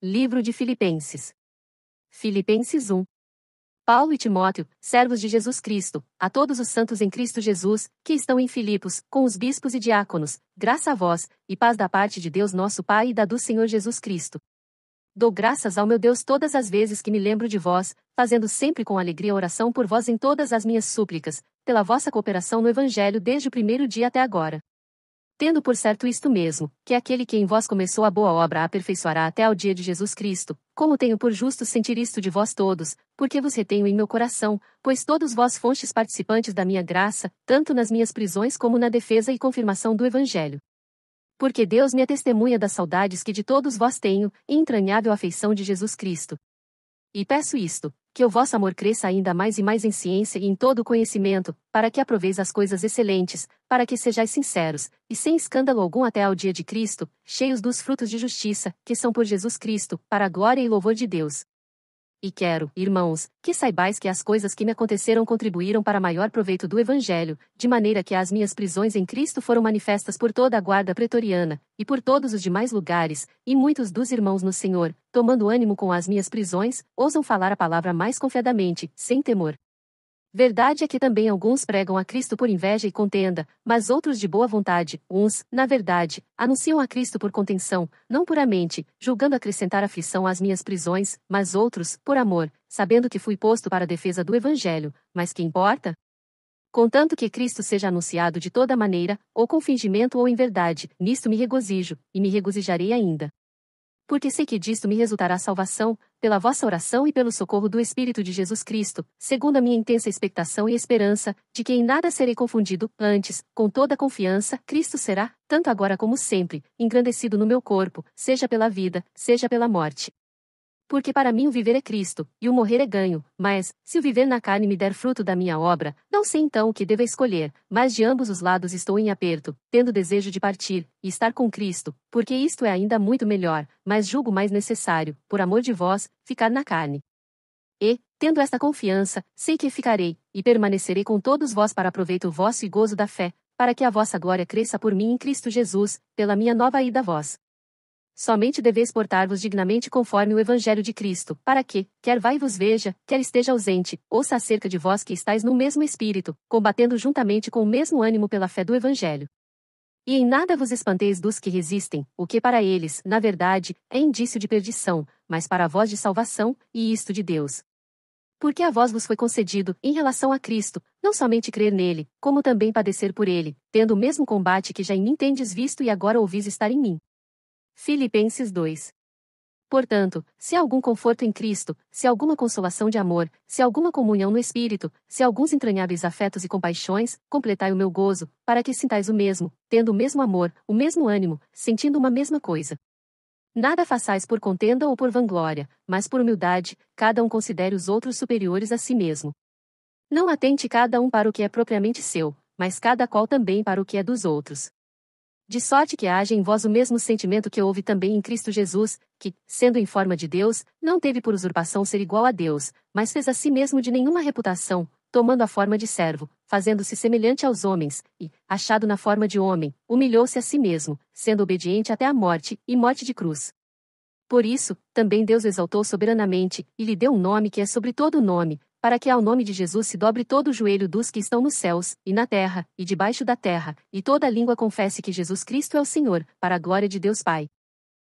Livro de Filipenses. Filipenses 1. Paulo e Timóteo, servos de Jesus Cristo, a todos os santos em Cristo Jesus, que estão em Filipos, com os bispos e diáconos, graça a vós, e paz da parte de Deus nosso Pai e da do Senhor Jesus Cristo. Dou graças ao meu Deus todas as vezes que me lembro de vós, fazendo sempre com alegria oração por vós em todas as minhas súplicas, pela vossa cooperação no Evangelho desde o primeiro dia até agora. Tendo por certo isto mesmo, que aquele que em vós começou a boa obra a aperfeiçoará até ao dia de Jesus Cristo, como tenho por justo sentir isto de vós todos, porque vos retenho em meu coração, pois todos vós fostes participantes da minha graça, tanto nas minhas prisões como na defesa e confirmação do Evangelho. Porque Deus me é testemunha das saudades que de todos vós tenho, e entranhável afeição de Jesus Cristo. E peço isto, que o vosso amor cresça ainda mais e mais em ciência e em todo o conhecimento, para que aproveis as coisas excelentes, para que sejais sinceros, e sem escândalo algum até ao dia de Cristo, cheios dos frutos de justiça, que são por Jesus Cristo, para a glória e louvor de Deus. E quero, irmãos, que saibais que as coisas que me aconteceram contribuíram para maior proveito do Evangelho, de maneira que as minhas prisões em Cristo foram manifestas por toda a guarda pretoriana, e por todos os demais lugares, e muitos dos irmãos no Senhor, tomando ânimo com as minhas prisões, ousam falar a palavra mais confiadamente, sem temor. Verdade é que também alguns pregam a Cristo por inveja e contenda, mas outros de boa vontade, uns, na verdade, anunciam a Cristo por contenção, não puramente, julgando acrescentar aflição às minhas prisões, mas outros, por amor, sabendo que fui posto para a defesa do Evangelho, mas que importa? Contanto que Cristo seja anunciado de toda maneira, ou com fingimento ou em verdade, nisto me regozijo, e me regozijarei ainda. Porque sei que disto me resultará salvação, pela vossa oração e pelo socorro do Espírito de Jesus Cristo, segundo a minha intensa expectação e esperança, de que em nada serei confundido, antes, com toda a confiança, Cristo será, tanto agora como sempre, engrandecido no meu corpo, seja pela vida, seja pela morte. Porque para mim o viver é Cristo, e o morrer é ganho, mas, se o viver na carne me der fruto da minha obra, não sei então o que devo escolher, mas de ambos os lados estou em aperto, tendo desejo de partir, e estar com Cristo, porque isto é ainda muito melhor, mas julgo mais necessário, por amor de vós, ficar na carne. E, tendo esta confiança, sei que ficarei, e permanecerei com todos vós para proveito vosso e gozo da fé, para que a vossa glória cresça por mim em Cristo Jesus, pela minha nova ida a vós. Somente deveis portar-vos dignamente conforme o Evangelho de Cristo, para que, quer vá e vos veja, quer esteja ausente, ouça acerca de vós que estáis no mesmo espírito, combatendo juntamente com o mesmo ânimo pela fé do Evangelho. E em nada vos espanteis dos que resistem, o que para eles, na verdade, é indício de perdição, mas para vós de salvação, e isto de Deus. Porque a vós vos foi concedido, em relação a Cristo, não somente crer nele, como também padecer por ele, tendo o mesmo combate que já em mim tendes visto e agora ouvis estar em mim. Filipenses 2. Portanto, se há algum conforto em Cristo, se há alguma consolação de amor, se há alguma comunhão no Espírito, se há alguns entranháveis afetos e compaixões, completai o meu gozo, para que sintais o mesmo, tendo o mesmo amor, o mesmo ânimo, sentindo uma mesma coisa. Nada façais por contenda ou por vanglória, mas por humildade, cada um considere os outros superiores a si mesmo. Não atente cada um para o que é propriamente seu, mas cada qual também para o que é dos outros. De sorte que haja em vós o mesmo sentimento que houve também em Cristo Jesus, que, sendo em forma de Deus, não teve por usurpação ser igual a Deus, mas fez a si mesmo de nenhuma reputação, tomando a forma de servo, fazendo-se semelhante aos homens, e, achado na forma de homem, humilhou-se a si mesmo, sendo obediente até a morte, e morte de cruz. Por isso, também Deus o exaltou soberanamente, e lhe deu um nome que é sobre todo nome, para que ao nome de Jesus se dobre todo o joelho dos que estão nos céus, e na terra, e debaixo da terra, e toda a língua confesse que Jesus Cristo é o Senhor, para a glória de Deus Pai.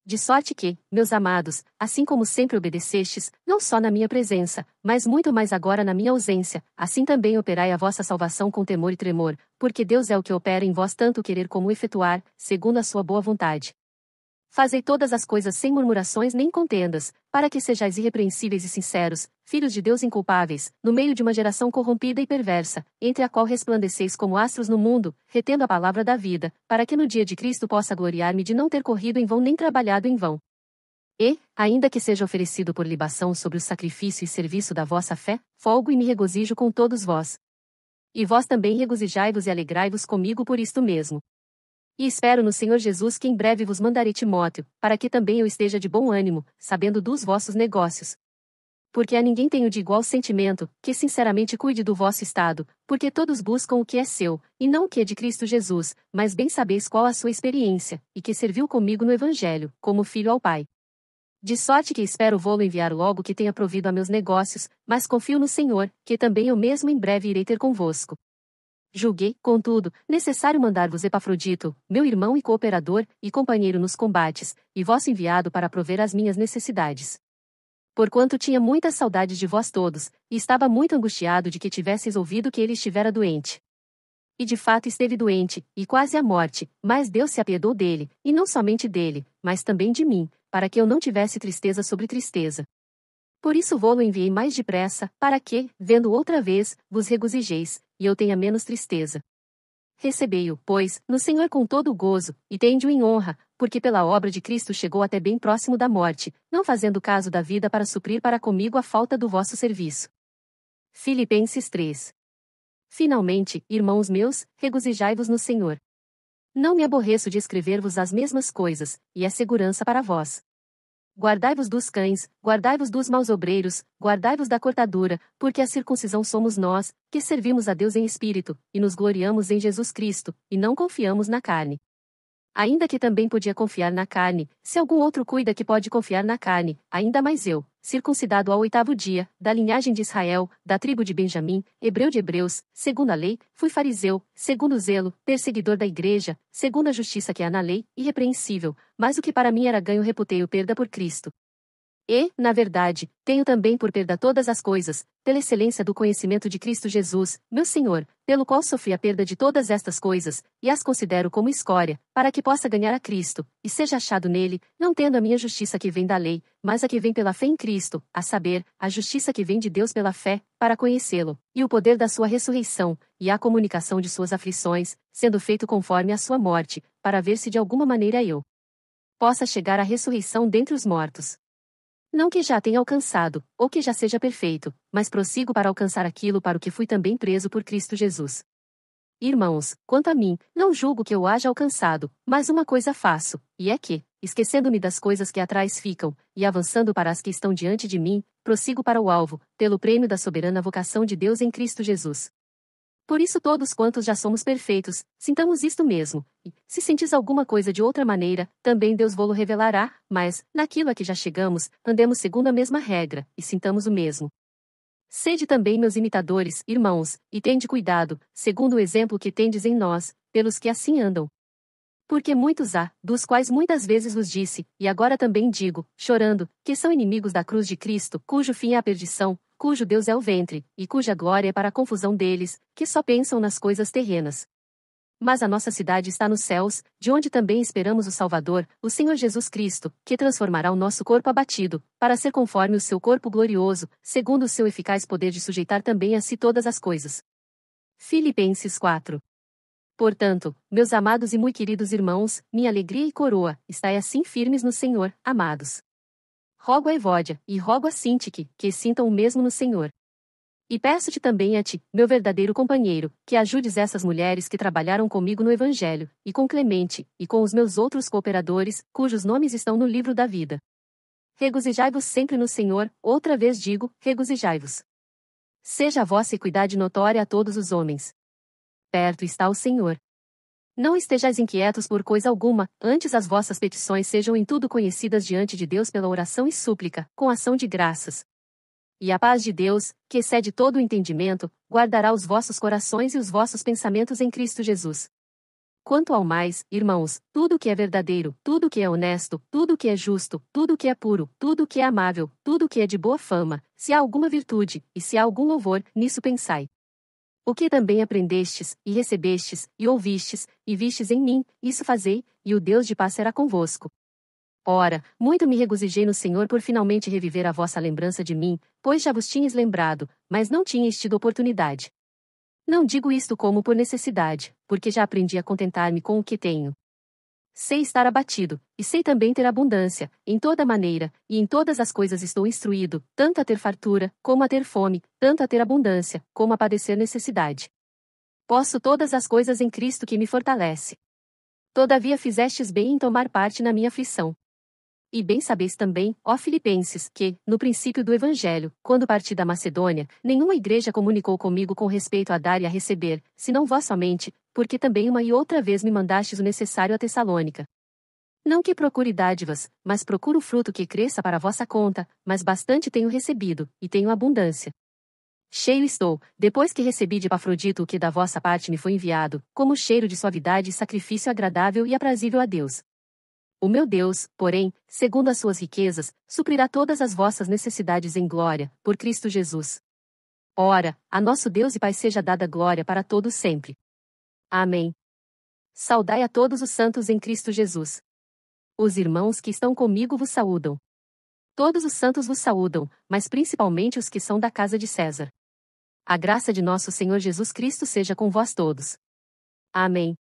De sorte que, meus amados, assim como sempre obedecestes, não só na minha presença, mas muito mais agora na minha ausência, assim também operai a vossa salvação com temor e tremor, porque Deus é o que opera em vós tanto querer como efetuar, segundo a sua boa vontade. Fazei todas as coisas sem murmurações nem contendas, para que sejais irrepreensíveis e sinceros, filhos de Deus inculpáveis, no meio de uma geração corrompida e perversa, entre a qual resplandeceis como astros no mundo, retendo a palavra da vida, para que no dia de Cristo possa gloriar-me de não ter corrido em vão nem trabalhado em vão. E, ainda que seja oferecido por libação sobre o sacrifício e serviço da vossa fé, folgo e me regozijo com todos vós. E vós também regozijai-vos e alegrai-vos comigo por isto mesmo. E espero no Senhor Jesus que em breve vos mandarei Timóteo, para que também eu esteja de bom ânimo, sabendo dos vossos negócios. Porque a ninguém tenho de igual sentimento, que sinceramente cuide do vosso estado, porque todos buscam o que é seu, e não o que é de Cristo Jesus, mas bem sabeis qual a sua experiência, e que serviu comigo no Evangelho, como filho ao Pai. De sorte que espero vou-lo enviar logo que tenha provido a meus negócios, mas confio no Senhor, que também eu mesmo em breve irei ter convosco. Julguei, contudo, necessário mandar-vos Epafrodito, meu irmão e cooperador, e companheiro nos combates, e vosso enviado para prover as minhas necessidades. Porquanto tinha muitas saudades de vós todos, e estava muito angustiado de que tivesseis ouvido que ele estivera doente. E de fato esteve doente, e quase à morte, mas Deus se apiedou dele, e não somente dele, mas também de mim, para que eu não tivesse tristeza sobre tristeza. Por isso vou-lo enviei mais depressa, para que, vendo outra vez, vos regozijeis, e eu tenha menos tristeza. Recebei-o, pois, no Senhor com todo o gozo, e tende-o em honra, porque pela obra de Cristo chegou até bem próximo da morte, não fazendo caso da vida para suprir para comigo a falta do vosso serviço. Filipenses 3. Finalmente, irmãos meus, regozijai-vos no Senhor. Não me aborreço de escrever-vos as mesmas coisas, e é segurança para vós. Guardai-vos dos cães, guardai-vos dos maus obreiros, guardai-vos da cortadura, porque a circuncisão somos nós, que servimos a Deus em espírito, e nos gloriamos em Jesus Cristo, e não confiamos na carne. Ainda que também podia confiar na carne, se algum outro cuida que pode confiar na carne, ainda mais eu, circuncidado ao 8º dia, da linhagem de Israel, da tribo de Benjamim, hebreu de hebreus, segundo a lei, fui fariseu, segundo o zelo, perseguidor da igreja, segundo a justiça que há na lei, irrepreensível, mas o que para mim era ganho reputei-o perda por Cristo. E, na verdade, tenho também por perda todas as coisas, pela excelência do conhecimento de Cristo Jesus, meu Senhor, pelo qual sofri a perda de todas estas coisas, e as considero como escória, para que possa ganhar a Cristo, e seja achado nele, não tendo a minha justiça que vem da lei, mas a que vem pela fé em Cristo, a saber, a justiça que vem de Deus pela fé, para conhecê-lo, e o poder da sua ressurreição, e a comunicação de suas aflições, sendo feito conforme a sua morte, para ver se de alguma maneira eu possa chegar à ressurreição dentre os mortos. Não que já tenha alcançado, ou que já seja perfeito, mas prossigo para alcançar aquilo para o que fui também preso por Cristo Jesus. Irmãos, quanto a mim, não julgo que eu haja alcançado, mas uma coisa faço, e é que, esquecendo-me das coisas que atrás ficam, e avançando para as que estão diante de mim, prossigo para o alvo, pelo prêmio da soberana vocação de Deus em Cristo Jesus. Por isso todos quantos já somos perfeitos, sintamos isto mesmo, e, se sentis alguma coisa de outra maneira, também Deus vô-lo revelará, mas, naquilo a que já chegamos, andemos segundo a mesma regra, e sintamos o mesmo. Sede também meus imitadores, irmãos, e tende cuidado, segundo o exemplo que tendes em nós, pelos que assim andam. Porque muitos há, dos quais muitas vezes vos disse, e agora também digo, chorando, que são inimigos da cruz de Cristo, cujo fim é a perdição, cujo Deus é o ventre, e cuja glória é para a confusão deles, que só pensam nas coisas terrenas. Mas a nossa cidade está nos céus, de onde também esperamos o Salvador, o Senhor Jesus Cristo, que transformará o nosso corpo abatido, para ser conforme o seu corpo glorioso, segundo o seu eficaz poder de sujeitar também a si todas as coisas. Filipenses 4. Portanto, meus amados e muito queridos irmãos, minha alegria e coroa, estai assim firmes no Senhor, amados. Rogo a Evódia, e rogo a Sintique, que sintam o mesmo no Senhor. E peço-te também a ti, meu verdadeiro companheiro, que ajudes essas mulheres que trabalharam comigo no Evangelho, e com Clemente, e com os meus outros cooperadores, cujos nomes estão no livro da vida. Regozijai-vos sempre no Senhor, outra vez digo, regozijai-vos. Seja a vossa equidade notória a todos os homens. Perto está o Senhor. Não estejais inquietos por coisa alguma, antes as vossas petições sejam em tudo conhecidas diante de Deus pela oração e súplica, com ação de graças. E a paz de Deus, que excede todo o entendimento, guardará os vossos corações e os vossos pensamentos em Cristo Jesus. Quanto ao mais, irmãos, tudo o que é verdadeiro, tudo o que é honesto, tudo o que é justo, tudo o que é puro, tudo o que é amável, tudo o que é de boa fama, se há alguma virtude, e se há algum louvor, nisso pensai. O que também aprendestes, e recebestes, e ouvistes, e vistes em mim, isso fazei, e o Deus de paz será convosco. Ora, muito me regozijei no Senhor por finalmente reviver a vossa lembrança de mim, pois já vos tinhas lembrado, mas não tinhas tido oportunidade. Não digo isto como por necessidade, porque já aprendi a contentar-me com o que tenho. Sei estar abatido, e sei também ter abundância, em toda maneira, e em todas as coisas estou instruído, tanto a ter fartura, como a ter fome, tanto a ter abundância, como a padecer necessidade. Posso todas as coisas em Cristo que me fortalece. Todavia fizestes bem em tomar parte na minha aflição. E bem sabeis também, ó Filipenses, que, no princípio do Evangelho, quando parti da Macedônia, nenhuma igreja comunicou comigo com respeito a dar e a receber, senão vós somente, porque também uma e outra vez me mandastes o necessário a Tessalônica. Não que procure dádivas, mas procuro fruto que cresça para a vossa conta, mas bastante tenho recebido, e tenho abundância. Cheio estou, depois que recebi de Epafrodito o que da vossa parte me foi enviado, como cheiro de suavidade e sacrifício agradável e aprazível a Deus. O meu Deus, porém, segundo as suas riquezas, suprirá todas as vossas necessidades em glória, por Cristo Jesus. Ora, a nosso Deus e Pai seja dada glória para todos sempre. Amém. Saudai a todos os santos em Cristo Jesus. Os irmãos que estão comigo vos saúdam. Todos os santos vos saúdam, mas principalmente os que são da casa de César. A graça de nosso Senhor Jesus Cristo seja com vós todos. Amém.